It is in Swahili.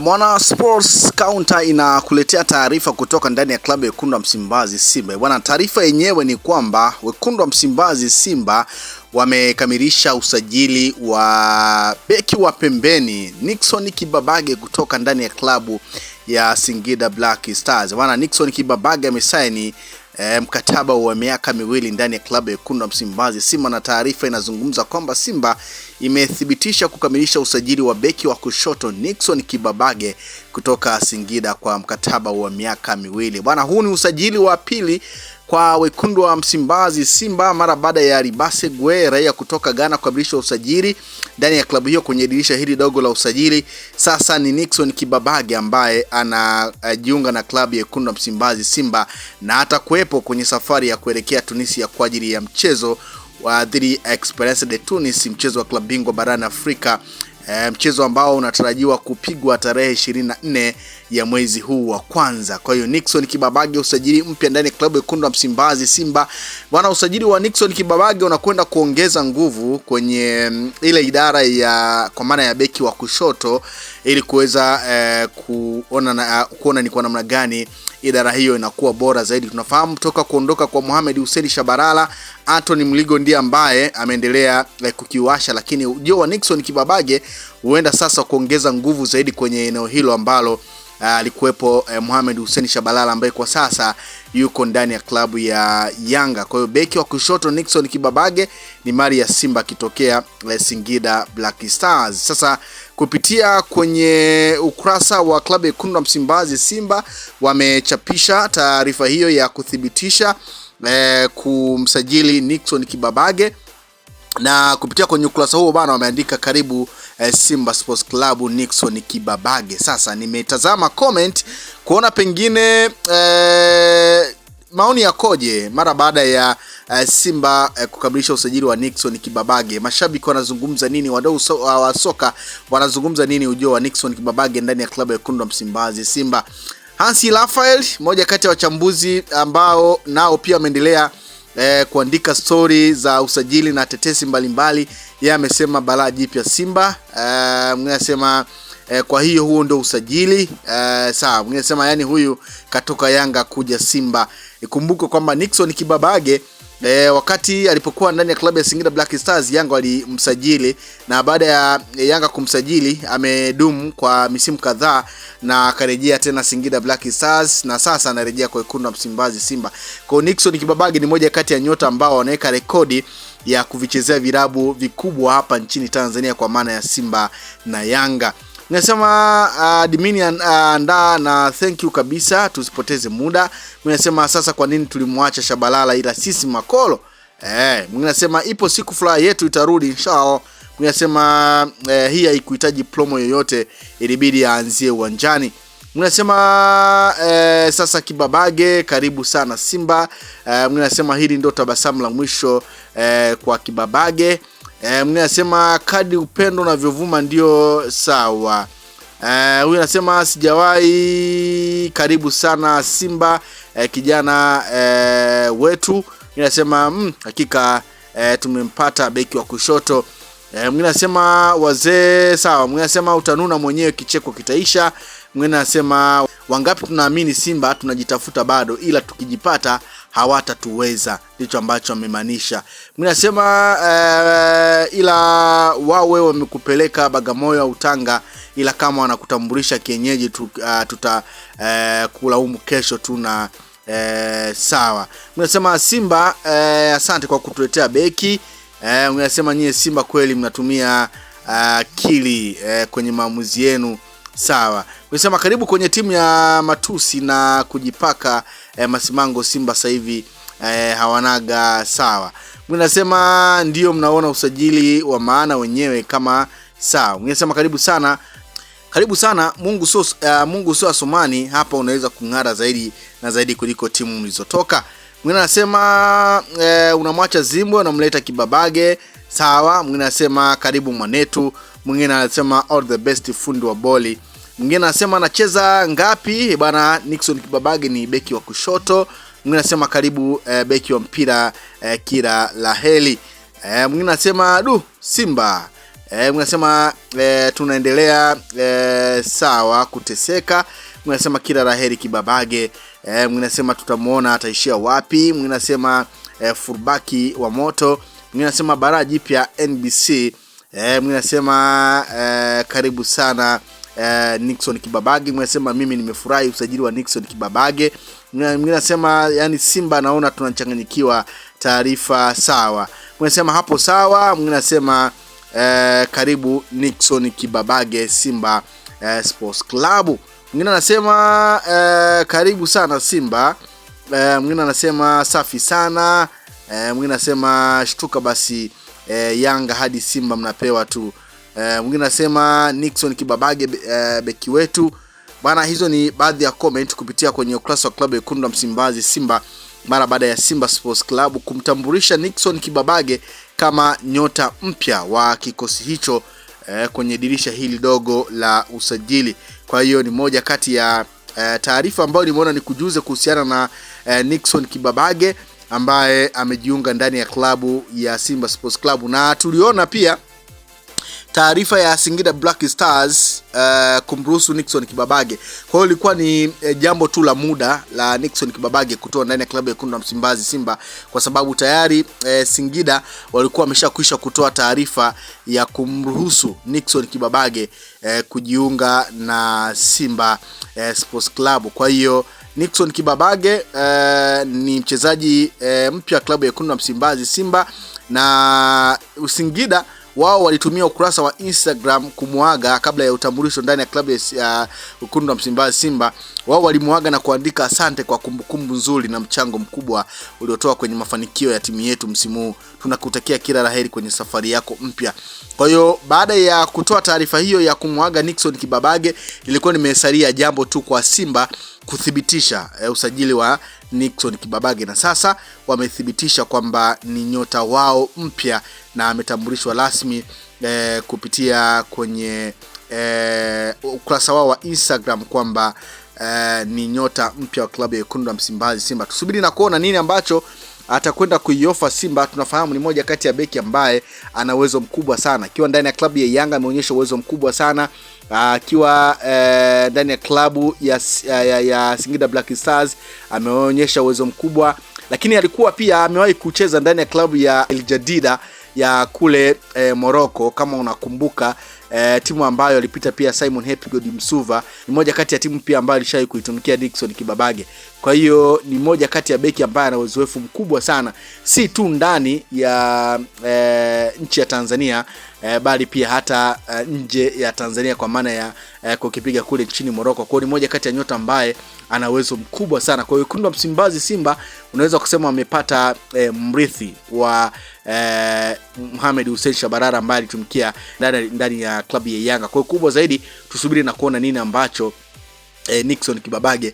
Mwana Sports Counter inakuletea taarifa kutoka ndani ya klabu ya Wekundu wa Msimbazi Simba. Bwana, taarifa yenyewe ni kwamba Wekundu wa Msimbazi Simba wamekamilisha usajili wa beki wa pembeni Nixon Kibabage kutoka ndani ya klabu ya Singida Black Stars. Bwana, Nixon Kibabage amesaini mkataba wa miaka miwili ndani ya klabu ya Wekundu wa Msimbazi Simba, na taarifa inazungumza kwamba Simba imethibitisha kukamilisha usajili wa beki wa kushoto Nixon Kibabage kutoka Singida kwa mkataba wa miaka miwili. Bwana, huu ni usajili wa pili kwa Wekundu wa Msimbazi Simba mara baada ya Ribase Gwe raia kutoka Ghana kukamilisha usajili ndani ya klabu hiyo kwenye dirisha hili dogo la usajili. Sasa ni Nixon Kibabage ambaye anajiunga na klabu ya Wekundu wa Msimbazi Simba na atakuwepo kwenye safari ya kuelekea Tunisia kwa ajili ya mchezo wa dhidi Esperance de Tunis, mchezo wa klabu bingwa barani Afrika, mchezo ambao unatarajiwa kupigwa tarehe 24 ya mwezi huu wa kwanza. Kwa hiyo Nixon Kibabage, usajili mpya ndani ya klabu ya Wekundu wa Msimbazi Simba. Bwana, usajili wa Nixon Kibabage unakwenda kuongeza nguvu kwenye ile idara ya kwa maana ya beki wa kushoto ili kuweza kuona ni kwa namna gani idara hiyo inakuwa bora zaidi. Tunafahamu toka kuondoka kwa Mohamed Hussein Shabalala, Anthony Mligo ndiye ambaye ameendelea kukiwasha, lakini ujio wa Nixon Kibabage huenda sasa kuongeza nguvu zaidi kwenye eneo hilo ambalo alikuwepo Mohamed Hussein Shabalala ambaye kwa sasa yuko ndani ya klabu ya Yanga. Kwa hiyo beki wa kushoto Nixon Kibabage ni mali ya Simba kitokea Singida Black Stars. Sasa kupitia kwenye ukurasa wa klabu ya Wekundu wa Msimbazi Simba wamechapisha taarifa hiyo ya kuthibitisha kumsajili Nixon Kibabage, na kupitia kwenye ukurasa huo bana wameandika karibu Simba Sports Club Nixon Kibabage. Sasa nimetazama comment kuona pengine maoni yakoje mara baada ya Simba kukamilisha usajili wa Nixon Kibabage. Mashabiki wanazungumza nini? Wadau wa soka wanazungumza nini ujio wa Nixon Kibabage ndani ya klabu ya Wekundu wa Msimbazi Simba? Hansi Raphael, moja kati ya wachambuzi ambao nao pia wameendelea kuandika story za usajili na tetesi mbalimbali, yeye amesema balaa jipya Simba. Mwingine anasema kwa hiyo huo ndio usajili. Sawa, mwingine anasema yani huyu katoka Yanga kuja Simba. Ikumbuke kwamba Nixon Kibabage wakati alipokuwa ndani ya klabu ya Singida Black Stars, Yanga walimsajili, na baada ya Yanga kumsajili amedumu kwa misimu kadhaa na akarejea tena Singida Black Stars, na sasa anarejea kwa Wekundu wa Msimbazi Simba. Kwa Nixon Kibabage ni moja kati ya nyota ambao wanaweka rekodi ya kuvichezea vilabu vikubwa hapa nchini Tanzania kwa maana ya Simba na Yanga. Nasema admini anda na thank you kabisa, tusipoteze muda. Mnasema sasa kwa nini tulimwacha Shabalala ila sisi makolo? Mnasema ipo siku furaha yetu itarudi inshallah. Mnasema hii haikuhitaji promo yoyote, ilibidi aanzie uwanjani. Mnasema sasa Kibabage karibu sana Simba. Mnasema hili ndio tabasamu la mwisho kwa Kibabage. Mnasema kadi upendo na vyovuma ndio sawa. Huyu anasema sijawahi karibu sana Simba kijana wetu. Mnasema hakika tumempata beki wa kushoto. Mnasema wazee sawa. Mnasema utanuna mwenyewe kicheko kitaisha. Mnasema wangapi tunaamini Simba tunajitafuta bado, ila tukijipata hawatatuweza, ndicho ambacho amemaanisha. Mnasema ila wawe wamekupeleka Bagamoyo au Tanga, ila kama wanakutambulisha kienyeji kulaumu kesho tu na sawa. Mnasema Simba asante kwa kutuletea beki. Mnasema nyie Simba kweli mnatumia akili kwenye maamuzi yenu. Sawa. Mnasema karibu kwenye timu ya matusi na kujipaka masimango. Simba sasa hivi hawanaga. Sawa. Mnasema ndio mnaona usajili wa maana wenyewe kama sawa. Mnasema karibu sana. Karibu sana. Mungu sio Asomani, hapa unaweza kung'ara zaidi na zaidi kuliko timu mlizotoka. Mwingine anasema unamwacha Zimbwe unamleta Kibabage. Sawa. Mwingine anasema karibu Mwanetu. Mwingine anasema all the best fundi wa boli. Mwingine anasema anacheza ngapi? Bana, Nixon Kibabage ni beki wa kushoto. Mwingine anasema karibu beki wa mpira kila laheli. Mwingine anasema Simba Mnasema tunaendelea sawa kuteseka. Mnasema kila laheri Kibabage. Mnasema tutamuona ataishia wapi. Mnasema furbaki wa moto. Mnasema bara jipya NBC. Mnasema karibu sana Nixon Kibabage. Mnasema mimi nimefurahi usajili wa Nixon Kibabage. Mnasema yani Simba naona tunachanganyikiwa taarifa sawa. Mnasema hapo sawa. Mnasema karibu Nixon Kibabage Simba Sports Club. Mwingine anasema karibu sana Simba. Mwingine anasema safi sana. Mwingine anasema shtuka basi Yanga hadi Simba mnapewa tu. Mwingine anasema Nixon Kibabage beki wetu. Bana, hizo ni baadhi ya comment kupitia kwenye ukurasa wa klabu ya Wekundu wa Msimbazi Simba mara baada ya Simba Sports Club kumtambulisha Nixon Kibabage kama nyota mpya wa kikosi hicho kwenye dirisha hili dogo la usajili. Kwa hiyo ni moja kati ya taarifa ambayo nimeona ni kujuze kuhusiana na Nixon Kibabage ambaye amejiunga ndani ya klabu ya Simba Sports Club. Na tuliona pia taarifa ya Singida Black Stars kumruhusu Nixon Kibabage. Kwa hiyo ilikuwa ni jambo tu la muda la Nixon Kibabage kutoa ndani ya klabu ya Wekundu wa Msimbazi Simba, kwa sababu tayari Singida walikuwa wameshakwisha kutoa taarifa ya kumruhusu Nixon Kibabage kujiunga na Simba Sports Club. Kwa hiyo Nixon Kibabage ni mchezaji mpya klabu ya Wekundu wa Msimbazi Simba, na Singida wao walitumia ukurasa wa Instagram kumuaga kabla ya utambulisho ndani ya klabu ya Wekundu wa Msimbazi Simba. Wao walimuaga na kuandika asante kwa kumbukumbu nzuri na mchango mkubwa uliotoa kwenye mafanikio ya timu yetu msimu huu. Tunakutakia kila laheri kwenye safari yako mpya. Kwa hiyo baada ya kutoa taarifa hiyo ya kumuaga Nixon Kibabage, ilikuwa nimesalia jambo tu kwa Simba kuthibitisha usajili wa Nixon Kibabage, na sasa wamethibitisha kwamba ni nyota wao mpya na ametambulishwa rasmi kupitia kwenye ukurasa wao wa Instagram kwamba ni nyota mpya wa klabu ya Wekundu wa Msimbazi Simba. Tusubiri na kuona nini ambacho atakwenda kuiofa Simba. Tunafahamu ni moja kati ya beki ambaye ana uwezo mkubwa sana. Akiwa ndani ya klabu ya Yanga ameonyesha uwezo mkubwa sana. Akiwa ndani ya klabu ya Singida Black Stars ameonyesha uwezo mkubwa, lakini alikuwa pia amewahi kucheza ndani ya klabu ya El Jadida ya kule Morocco kama unakumbuka, timu ambayo alipita pia Simon Happy God Msuva. Ni moja kati ya timu pia ambayo alishawahi kuitumikia Nixon Kibabage. Kwa hiyo ni moja kati ya beki ambaye ana uzoefu mkubwa sana, si tu ndani ya nchi ya Tanzania bali pia hata nje ya Tanzania, kwa maana ya kukipiga kule nchini Morocco. Kwa hiyo ni moja kati ya nyota ambaye ana uwezo mkubwa sana. Kwa hiyo Wekundu wa Msimbazi Simba unaweza kusema wamepata mrithi wa Mohamed Hussein Shabalala ambaye alitumikia ndani ya klabu ya Yanga. Kwa hiyo kubwa zaidi tusubiri na kuona nini ambacho Nixon Kibabage